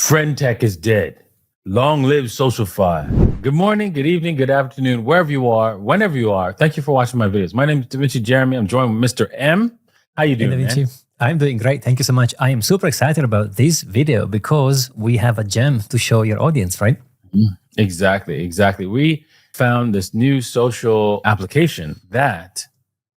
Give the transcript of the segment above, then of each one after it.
Friend tech is dead. Long live SocialFi. Good morning, good evening, good afternoon, wherever you are, whenever you are. Thank you for watching my videos. My name is DaVinci Jeremy. I'm joined with Mr. M. How you doing, man? I'm doing great. Thank you so much. I am super excited about this video because we have a gem to show your audience, right? Exactly. We found this new social application that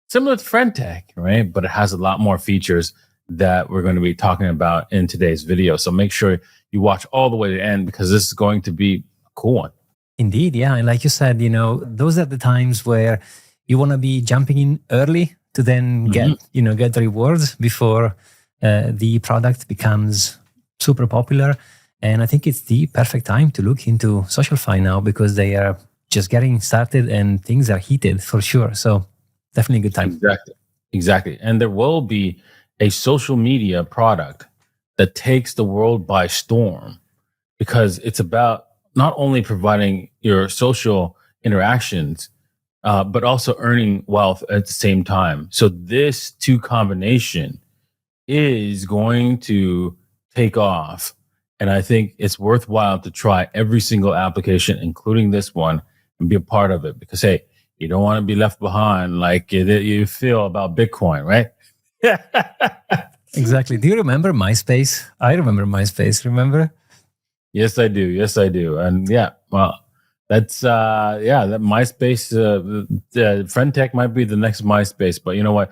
similar to Friend Tech, right? But it has a lot more features that we're going to be talking about in today's video. So make sure you watch all the way to the end because this is going to be a cool one. Indeed, yeah. And like you said, those are the times where you want to be jumping in early to then get the rewards before the product becomes super popular. And I think it's the perfect time to look into SocialFi now because they are just getting started and things are heated for sure. So definitely a good time. Exactly. And there will be a social media product that takes the world by storm because it's about not only providing your social interactions, but also earning wealth at the same time. So this two combination is going to take off. And I think it's worthwhile to try every single application, including this one, and be a part of it because, hey, you don't want to be left behind like you feel about Bitcoin, right? Exactly. Do you remember MySpace? I remember MySpace. Remember? Yes, I do. And yeah, well, that's that MySpace. Friend Tech might be the next MySpace, but you know what?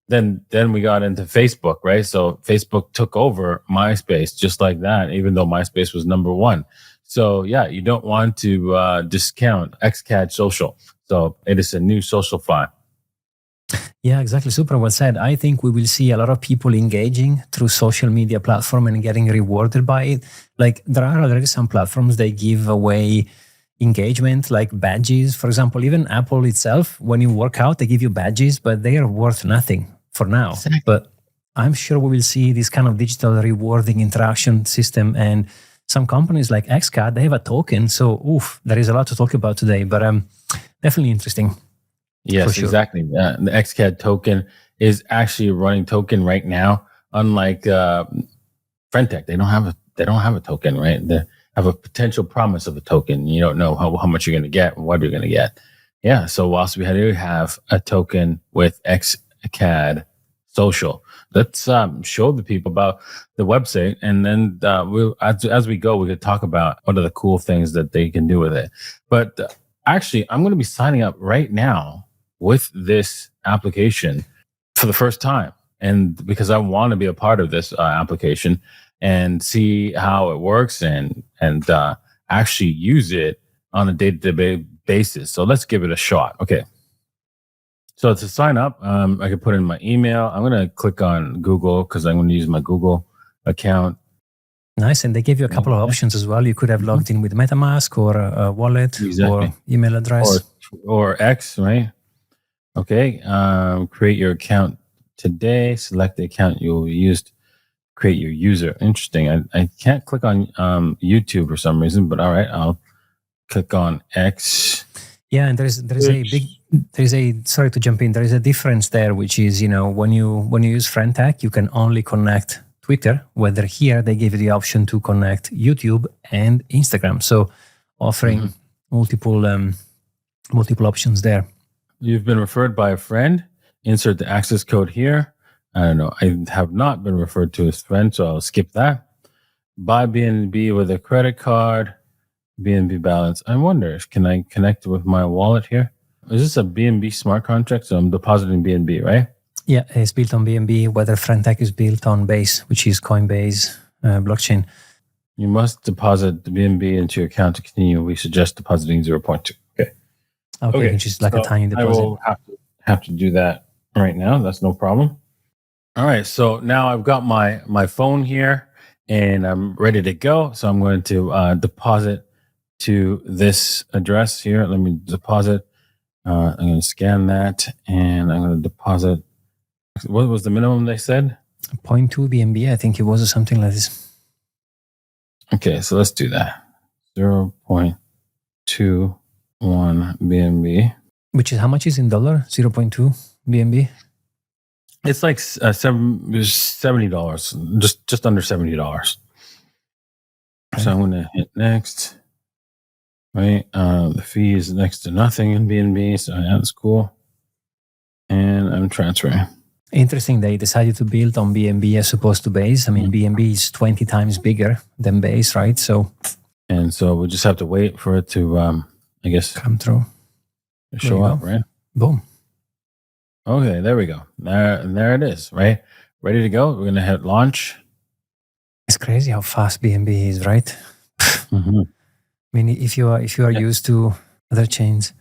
Then we got into Facebook, right? So Facebook took over MySpace just like that, even though MySpace was number one. So yeah, you don't want to discount XCAD Social. So it is a new SocialFi. Yeah, exactly. Super well said. I think we will see a lot of people engaging through social media platform and getting rewarded by it. Like there are already some platforms they give away engagement like badges. For example, even Apple itself, when you work out, they give you badges, but they are worth nothing for now. Exactly. But I'm sure we will see this kind of digital rewarding interaction system. And some companies like XCAD, they have a token. So there is a lot to talk about today, but definitely interesting. Yes, sure. Exactly. The XCAD token is actually a running token right now. Unlike Friend Tech, they don't have a token, right? They have a potential promise of a token. You don't know how much you're going to get and what you're going to get. Yeah. So whilst we do have a token with XCAD Social, let's show the people about the website, and then as we go, we could talk about what are the cool things that they can do with it. But actually, I'm going to be signing up right now with this application for the first time. And because I want to be a part of this application and see how it works and actually use it on a day-to-day basis. So let's give it a shot. Okay. So to sign up, I can put in my email. I'm going to click on Google because I'm going to use my Google account. Nice. And they give you a couple of options as well. You could have logged in with MetaMask or a wallet or email address. Or X, right? Okay, create your account today. Select the account you will use to create your user. Interesting. I can't click on YouTube for some reason, but all right, I'll click on X. Yeah, and sorry to jump in. There is a difference there, which is, when you use Friend Tech, you can only connect Twitter, whether here they give you the option to connect YouTube and Instagram. So offering multiple options there. You've been referred by a friend. Insert the access code here. I don't know. I have not been referred to as friend, so I'll skip that. Buy BNB with a credit card. BNB balance. I wonder if can I connect with my wallet here? Is this a BNB smart contract? So I'm depositing BNB, right? Yeah, it's built on BNB. Whether Friend Tech is built on Base, which is Coinbase blockchain. You must deposit the BNB into your account to continue. We suggest depositing 0.2. Okay, which is like a tiny deposit. I will have to do that right now. That's no problem. All right, so now I've got my phone here and I'm ready to go. So I'm going to deposit to this address here. Let me deposit. I'm going to scan that and I'm going to deposit. What was the minimum they said? 0.2 BNB, I think it was, or something like this. Okay, so let's do that. 0.2 BNB, which is how much is in dollar? 0.2 BNB. It's like $70, just under $70. So I'm going to hit next. Right. The fee is next to nothing in BNB. So that's cool. And I'm transferring. Interesting they decided to build on BNB as opposed to Base. I mean, BNB is 20 times bigger than Base, right? So we just have to wait for it to, I guess, come through. Show up, right? Boom. Okay, there we go. There it is, right? Ready to go. We're going to hit launch. It's crazy how fast BNB is, right? Mm-hmm. I mean, if you are used to other chains.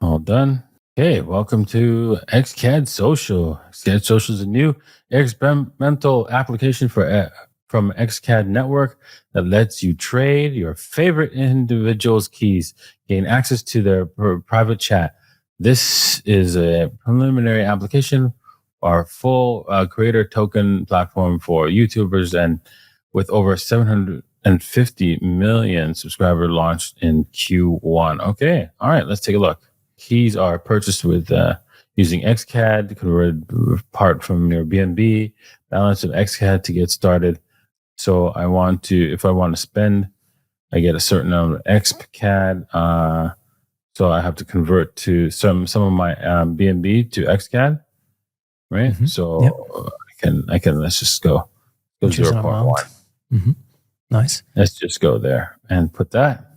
All done. Okay, welcome to XCAD Social. XCAD Social is a new experimental application from XCAD Network that lets you trade your favorite individuals' keys, gain access to their private chat. This is a preliminary application, our full creator token platform for YouTubers, and with over 750 million subscribers launched in Q1. Okay, all right, let's take a look. Keys are purchased with using XCAD, converted part from your BNB, balance of XCAD to get started. So if I want to spend, I get a certain amount of XCAD. So I have to convert to some of my BNB to XCAD, right? Mm-hmm. So I can let's just go 0.1. Mm-hmm. Nice. Let's just go there and put that,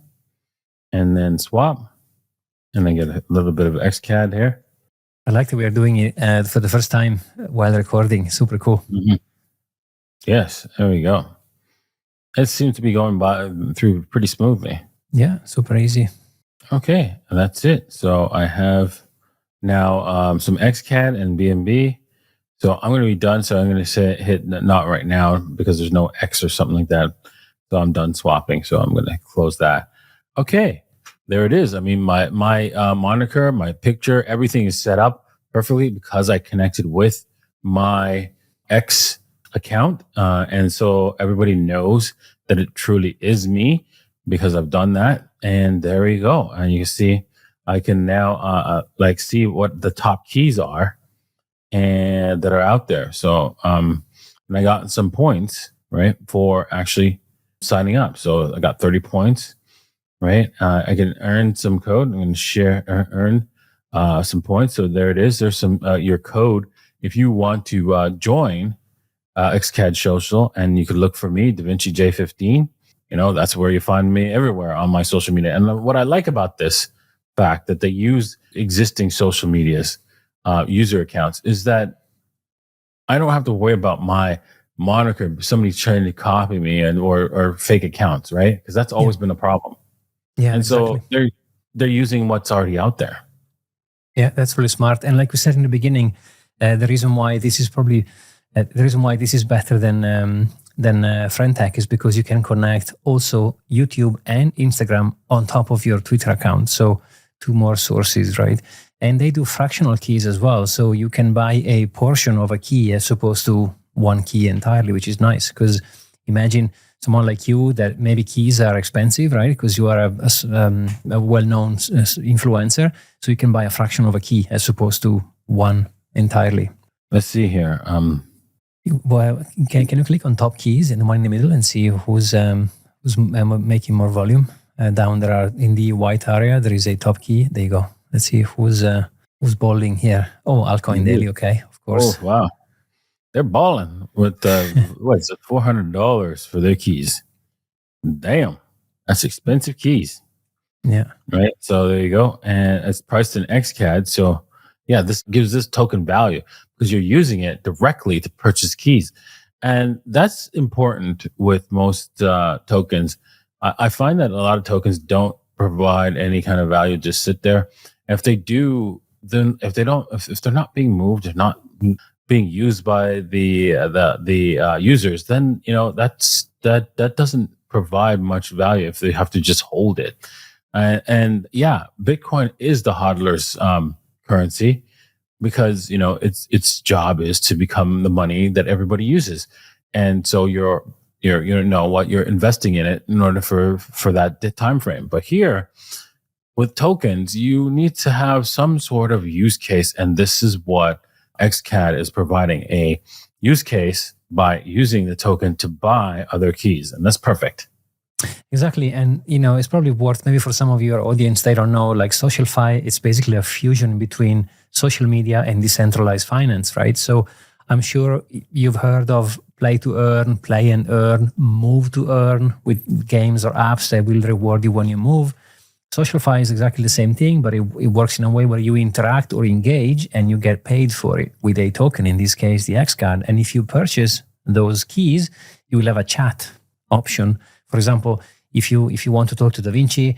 and then swap. And then get a little bit of XCAD here. I like that we are doing it for the first time while recording. Super cool. Mm-hmm. Yes, there we go. It seems to be going through pretty smoothly. Yeah, super easy. Okay, and that's it. So I have now some XCAD and BNB. So I'm going to be done. So I'm going to hit not right now because there's no X or something like that. So I'm done swapping. So I'm going to close that. Okay. There it is. I mean, my moniker, my picture, everything is set up perfectly because I connected with my X account. And so everybody knows that it truly is me because I've done that. And there you go. And you can see, I can now see what the top keys are and that are out there. So, and I got some points, right, for actually signing up. So I got 30 points. Right, I can earn some code. I'm going to earn some points. So there it is. There's some your code if you want to join XCAD Social, and you could look for me, DaVinci J15. You know, that's where you find me everywhere on my social media. And what I like about this fact that they use existing social medias, user accounts, is that I don't have to worry about my moniker, somebody trying to copy me or fake accounts, right? Because that's always been a problem. Yeah, and exactly. So they're using what's already out there. Yeah, that's really smart. And like we said in the beginning, the reason why this is better than Friendtech is because you can connect also YouTube and Instagram on top of your Twitter account. So 2 more sources, right? And they do fractional keys as well. So you can buy a portion of a key as opposed to one key entirely, which is nice because imagine someone like you that maybe keys are expensive, right? Because you are a well-known influencer. So you can buy a fraction of a key as opposed to one entirely. Let's see here. Well, can you click on top keys and the one in the middle and see who's making more volume? Down there are in the white area, there is a top key. There you go. Let's see who's balling here. Oh, Alcoin Daily. Okay, of course. Oh, wow. They're balling with what's it, $400 for their keys. Damn, that's expensive keys. Yeah. Right. So there you go, and it's priced in XCAD. So yeah, this gives this token value because you're using it directly to purchase keys, and that's important with most tokens. I find that a lot of tokens don't provide any kind of value; just sit there. If they do, then if they're not being moved, they're not being used by the users, then that doesn't provide much value if they have to just hold it. And yeah, Bitcoin is the hodler's currency because its job is to become the money that everybody uses, and so you're investing in it in order for that time frame. But here, with tokens, you need to have some sort of use case, and this is what XCAD is providing, a use case by using the token to buy other keys, and that's perfect. Exactly. And, it's probably worth, maybe for some of your audience, they don't know, like SocialFi, it's basically a fusion between social media and decentralized finance, right? So I'm sure you've heard of play to earn, play and earn, move to earn with games or apps that will reward you when you move. SocialFi is exactly the same thing, but it works in a way where you interact or engage and you get paid for it with a token, in this case, the XCAD. And if you purchase those keys, you will have a chat option. For example, if you want to talk to Da Vinci,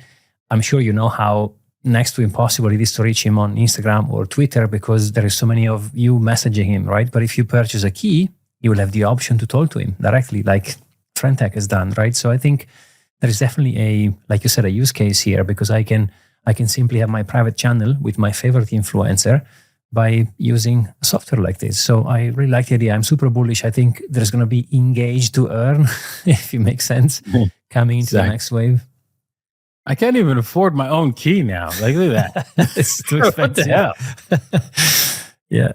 I'm sure you know how next to impossible it is to reach him on Instagram or Twitter because there is so many of you messaging him, right? But if you purchase a key, you will have the option to talk to him directly, like Frentech has done, right? So I think there is definitely like you said, a use case here because I can simply have my private channel with my favorite influencer by using software like this. So I really like the idea. I'm super bullish. I think there's going to be engage to earn, if it makes sense, coming into the next wave. I can't even afford my own key now. Like, look at that. It's too expensive. What the hell? Yeah.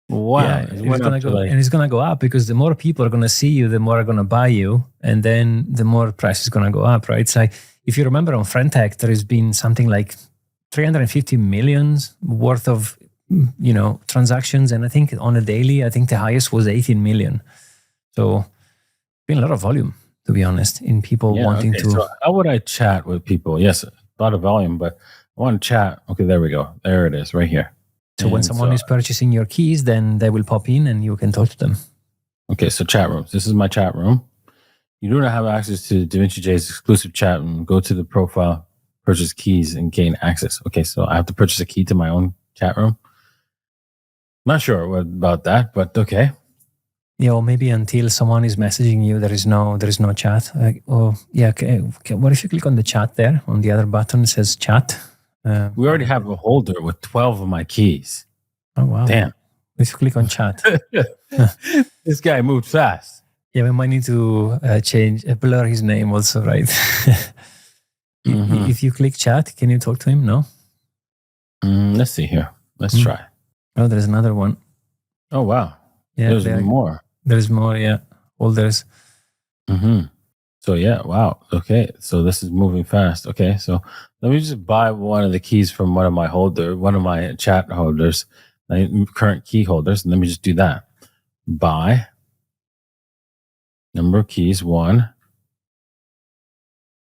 Wow. Yeah, it's gonna go, and it's gonna go up because the more people are gonna see you, the more are gonna buy you, and then the more price is gonna go up, right? It's like if you remember on Frentech, there has been something like 350 millions worth of transactions, and I think on a daily, I think the highest was 18 million. So been a lot of volume, to be honest, in people wanting to. So how would I chat with people? Yes, a lot of volume, but I want to chat. Okay, there we go. There it is, right here. So when someone is purchasing your keys, then they will pop in and you can talk to them. Okay, so chat rooms. This is my chat room. You do not have access to DaVinci J's exclusive chat room. Go to the profile, purchase keys, and gain access. Okay, so I have to purchase a key to my own chat room. Not sure about that, but okay. Yeah, or maybe until someone is messaging you, there is no chat. Okay. What if you click on the chat there on the other button? It says chat. We already have a holder with 12 of my keys. Oh, wow. Damn. If you click on chat. This guy moved fast. Yeah, we might need to blur his name also, right? If you click chat, can you talk to him? No? Let's see here. Let's try. Oh, there's another one. Oh, wow. Yeah, there's more. There's more, yeah. Holders. So, yeah, wow. Okay, so this is moving fast. Okay, so let me just buy one of the keys from one of my chat holders, my current key holders, and let me just do that. Buy. Number of keys, 1.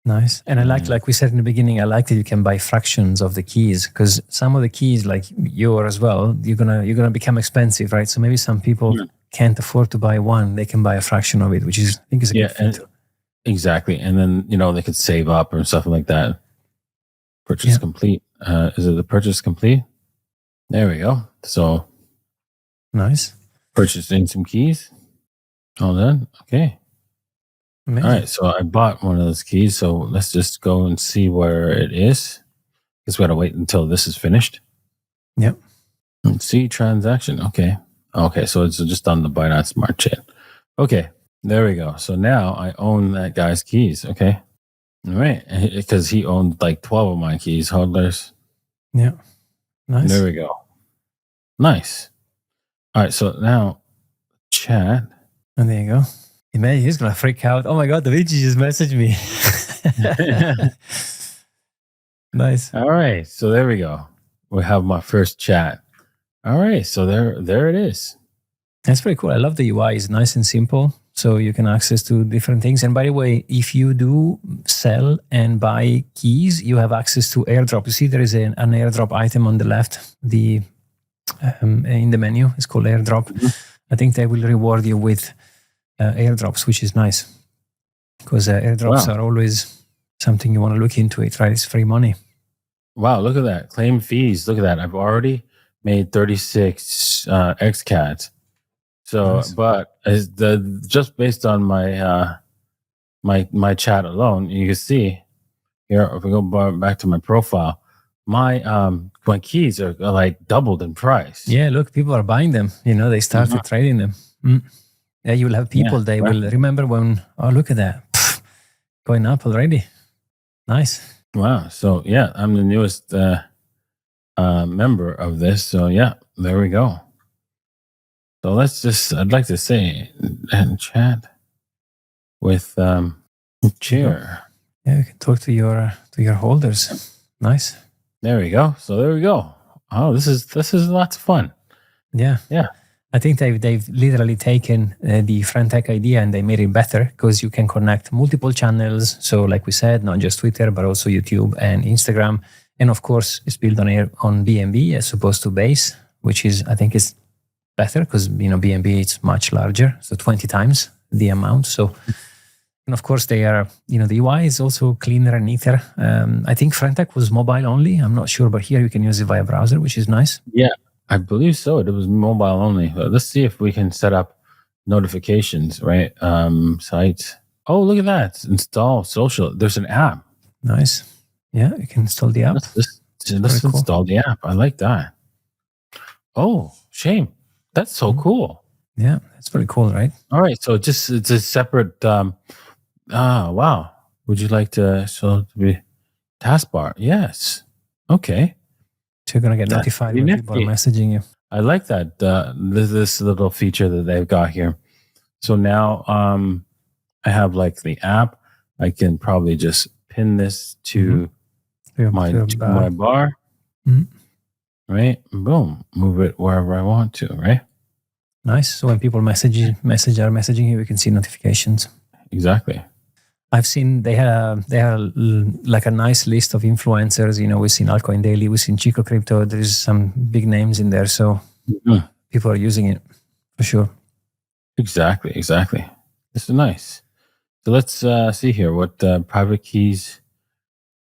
Nice. And I like we said in the beginning, I like that you can buy fractions of the keys because some of the keys, like yours as well, you're gonna become expensive, right? So maybe some people can't afford to buy one; they can buy a fraction of it, which is I think is a good fit. Exactly. And then they could save up or something like that. Purchase complete. Is it the purchase complete? There we go. So nice. Purchasing some keys. All done. Okay. Amazing. All right, so I bought one of those keys. So let's just go and see where it is. Guess we got to wait until this is finished. Yep. Let's see transaction. Okay. So it's just on the Binance Smart Chain. Okay, there we go. So now I own that guy's keys. Okay. All right, because he owned like 12 of my keys holders. Yeah. Nice. There we go. Nice. All right, so now chat. And there you go. Man, he's going to freak out. Oh my God, Da Vinci just messaged me. Nice. All right. So there we go. We have my first chat. All right. So there it is. That's pretty cool. I love the UI. It's nice and simple. So you can access to different things. And by the way, if you do sell and buy keys, you have access to Airdrop. You see there is an Airdrop item on the left, in the menu. It's called Airdrop. Mm-hmm. I think they will reward you with airdrops, which is nice because airdrops are always something you want to look into it, right? It's free money. Wow, look at that. Claim fees. Look at that. I've already made 36 XCADs. So, nice. But just based on my my chat alone, you can see here, if we go back to my profile, my keys are like doubled in price. Yeah, look, people are buying them. They started trading them. Yeah, you will have people, they will remember when, oh, look at that. Pfft, going up already. Nice. Wow. So, yeah, I'm the newest member of this. So, yeah, there we go. So, I'd like to say and chat with Chair. Yeah, you can talk to your holders. Nice. There we go. So there we go. Oh, this is lots of fun. Yeah. I think they've literally taken the Frentech idea and they made it better because you can connect multiple channels. So, like we said, not just Twitter but also YouTube and Instagram, and of course, it's built on BNB as opposed to Base, which I think is better because BNB is much larger, so 20 times the amount. So, and of course, they are the UI is also cleaner and neater. I think Frentech was mobile only. I'm not sure, but here you can use it via browser, which is nice. Yeah. I believe so. It was mobile only. Let's see if we can set up notifications, right? Sites. Oh, look at that. Install social. There's an app. Nice. Yeah, you can install the app. Let's install the app. I like that. Oh, shame. That's so cool. Yeah, that's pretty cool, right? All right. So it's a separate wow. Would you like to be taskbar? Yes. Okay. So you're going to get notified when people are messaging you. I like that. This little feature that they've got here. So now I have like the app. I can probably just pin this to my bar. Mm-hmm. Right? Boom. Move it wherever I want to, right? Nice. So when people are messaging you, we can see notifications. Exactly. I've seen they have like a nice list of influencers. We've seen Altcoin Daily, we've seen Chico Crypto. There's some big names in there, so people are using it for sure. Exactly. This is nice. So let's see here what private keys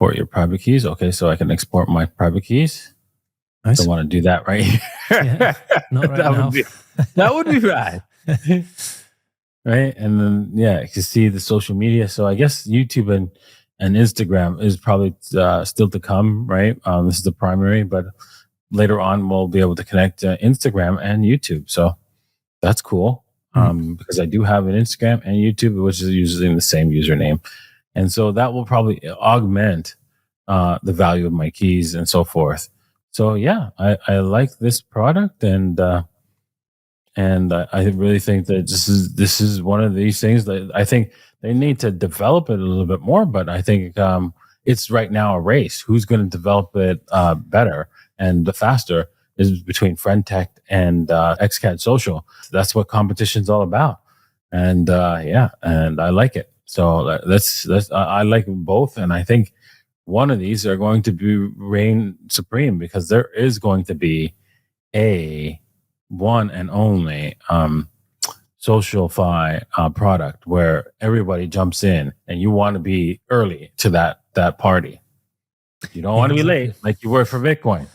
for your private keys. Okay, so I can export my private keys. Nice. Don't want to do that right here. Yeah, not right now. That would be bad. Right. And then, you can see the social media. So I guess YouTube and Instagram is probably still to come, right? This is the primary, but later on we'll be able to connect Instagram and YouTube. So that's cool because I do have an Instagram and YouTube, which is using the same username. And so that will probably augment the value of my keys and so forth. So yeah, I like this product and I really think that this is one of these things that I think they need to develop it a little bit more. But I think it's right now a race. Who's going to develop it better and the faster is between Frentech and XCAD Social. That's what competition's all about. And and I like it. So that's I like both, and I think one of these are going to be reign supreme because there is going to be a one and only SocialFi product where everybody jumps in and you want to be early to that party. You don't want to be late like you were for Bitcoin.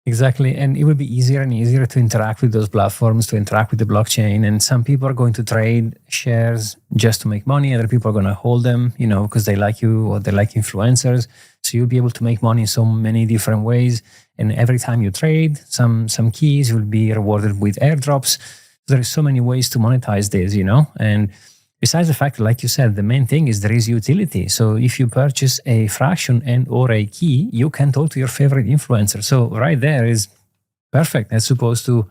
Exactly. And it will be easier and easier to interact with those platforms, to interact with the blockchain. And some people are going to trade shares just to make money. Other people are going to hold them, because they like you or they like influencers. So you'll be able to make money in so many different ways. And every time you trade, some keys will be rewarded with airdrops. There are so many ways to monetize this, and besides the fact, like you said, the main thing is there is utility. So if you purchase a fraction and or a key, you can talk to your favorite influencer. So right there is perfect as opposed to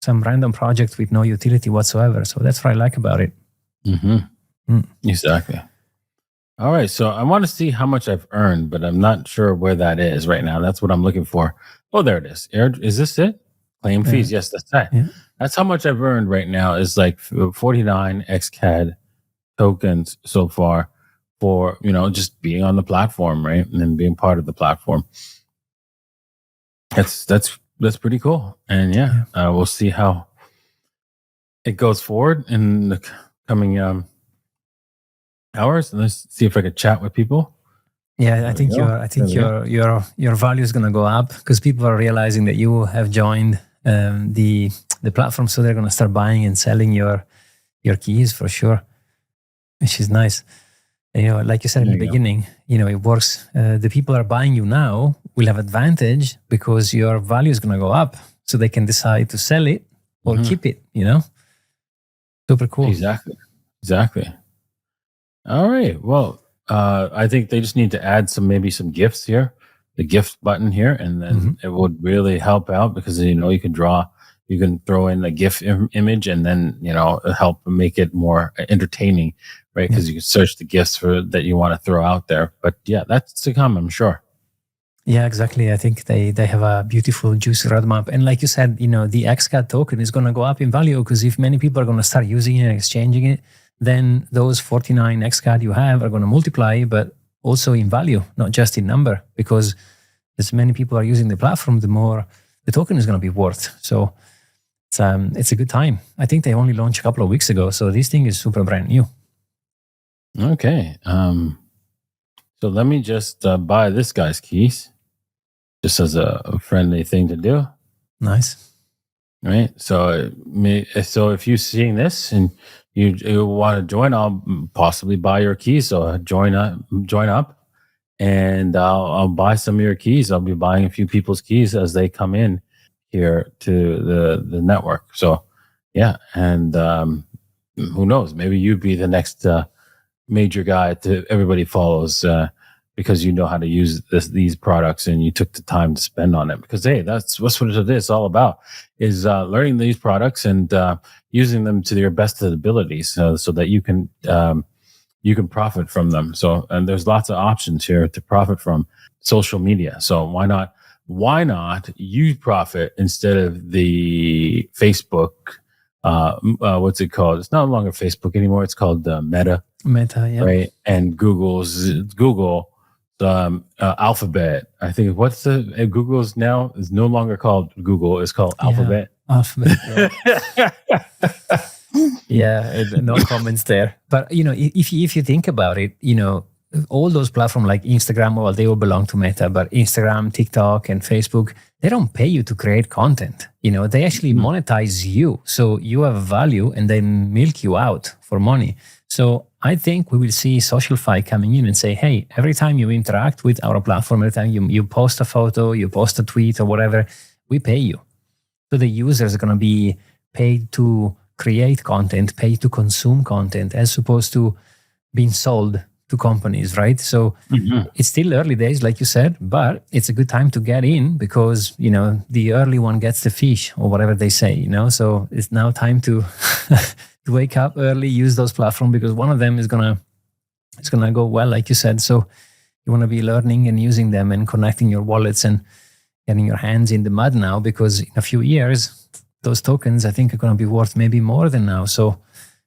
some random project with no utility whatsoever. So that's what I like about it. Mm-hmm. Exactly. All right. So I want to see how much I've earned, but I'm not sure where that is right now. That's what I'm looking for. Oh, there it is. Is this it? Claim fees. Yes, that's that. Yeah. That's how much I've earned right now is like 49 XCAD tokens so far for, just being on the platform, right? And then being part of the platform. That's pretty cool. And we'll see how it goes forward in the coming hours. And let's see if I could chat with people. Yeah, I think your value is going to go up because people are realizing that you have joined the platform, so they're going to start buying and selling your keys for sure, which is nice. And, like you said in the beginning, it works. The people are buying you now will have advantage because your value is going to go up, so they can decide to sell it or keep it. Super cool. Exactly. All right. Well, I think they just need to add maybe some gifts here, the gift button here, and then it would really help out because you can draw you can throw in a GIF image and then, help make it more entertaining, right? Because you can search the GIFs that you want to throw out there. But yeah, that's to come, I'm sure. Yeah, exactly. I think they have a beautiful, juicy roadmap. And like you said, the XCAD token is going to go up in value because if many people are going to start using it and exchanging it, then those 49 XCAD you have are going to multiply, but also in value, not just in number, because as many people are using the platform, the more the token is going to be worth. So it's a good time. I think they only launched a couple of weeks ago, so this thing is super brand new. Okay. So let me just buy this guy's keys, just as a friendly thing to do. Nice. Right. So if you're seeing this and you want to join, I'll possibly buy your keys. So join up, and I'll buy some of your keys. I'll be buying a few people's keys as they come in here to the network. So yeah, and who knows? Maybe you'd be the next major guy to everybody follows because you know how to use these products and you took the time to spend on it. Because hey, that's what it is all about, is learning these products and using them to your best abilities, so that you can profit from them. So, and there's lots of options here to profit from social media. So why not you profit instead of the Facebook? What's it called? It's no longer Facebook anymore. It's called Meta. Meta, yeah. Right. And Google, Alphabet. I think Google's now is no longer called Google. It's called Alphabet. Alphabet. Yeah, no comments there. But if you think about it, all those platforms like Instagram, well, they all belong to Meta, but Instagram, TikTok, and Facebook, they don't pay you to create content. They actually monetize you, so you have value, and they milk you out for money. So I think we will see SocialFi coming in and say, hey, every time you interact with our platform, every time you post a photo, you post a tweet or whatever, we pay you. So the users are going to be paid to create content, paid to consume content, as opposed to being sold to companies, right? So it's still early days, like you said, but it's a good time to get in because, the early one gets the fish or whatever they say, So it's now time to to wake up early, use those platforms because one of them is gonna go well, like you said. So you want to be learning and using them and connecting your wallets and getting your hands in the mud now, because in a few years, those tokens, I think, are going to be worth maybe more than now. So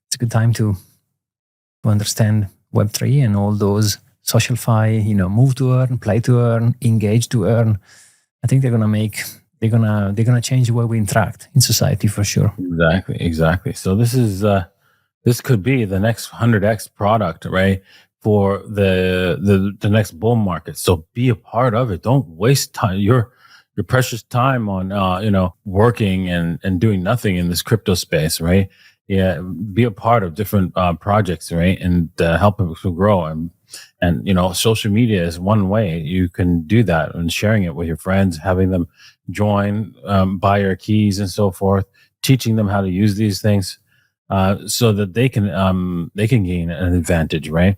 it's a good time to understand Web3 and all those SocialFi, move to earn, play to earn, engage to earn. I think they're gonna change the way we interact in society for sure. Exactly. So this could be the next 100x product, right? For the next bull market. So be a part of it. Don't waste time, your precious time on working and doing nothing in this crypto space, right? Yeah, be a part of different projects, right? And help them to grow. And social media is one way you can do that, and sharing it with your friends, having them join, buy your keys and so forth, teaching them how to use these things, so that they can gain an advantage, right?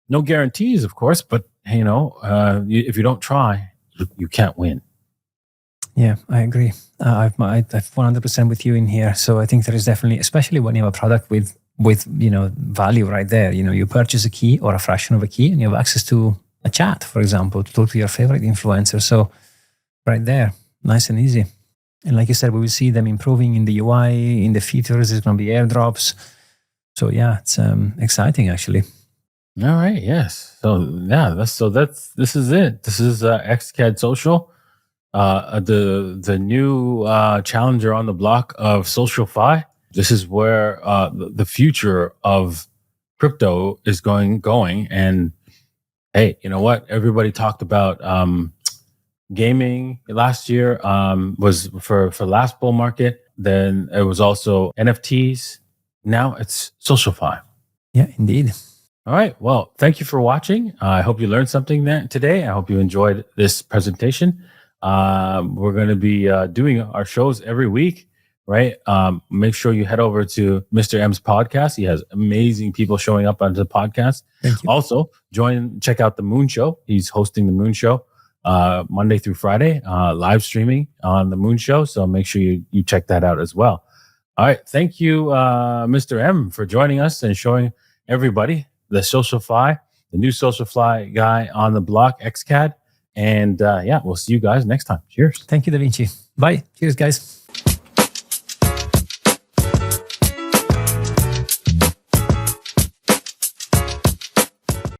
No guarantees, of course, but if you don't try, you can't win. Yeah, I agree. I'm 100% with you in here. So I think there is definitely, especially when you have a product with value right there. You purchase a key or a fraction of a key, and you have access to a chat, for example, to talk to your favorite influencer. So right there, nice and easy. And like you said, we will see them improving in the UI, in the features. There's going to be airdrops. So yeah, it's exciting actually. All right. Yes. So yeah, this is it. This is XCAD Social. The new challenger on the block of SocialFi. This is where the future of crypto is going. And hey, you know what? Everybody talked about gaming last year. Was for last bull market. Then it was also NFTs. Now it's SocialFi. Yeah, indeed. All right. Well, thank you for watching. I hope you learned something today. I hope you enjoyed this presentation. We're going to be doing our shows every week, right? Make sure you head over to Mr. M's podcast. He has amazing people showing up on the podcast. Thank you. Also, check out the Moon Show. He's hosting the Moon Show Monday through Friday, live streaming on the Moon Show. So make sure you check that out as well. All right. Thank you, Mr. M, for joining us and showing everybody the SocialFly, the new SocialFly guy on the block, XCAD. And we'll see you guys next time. Cheers. Thank you, Da Vinci. Bye. Cheers, guys.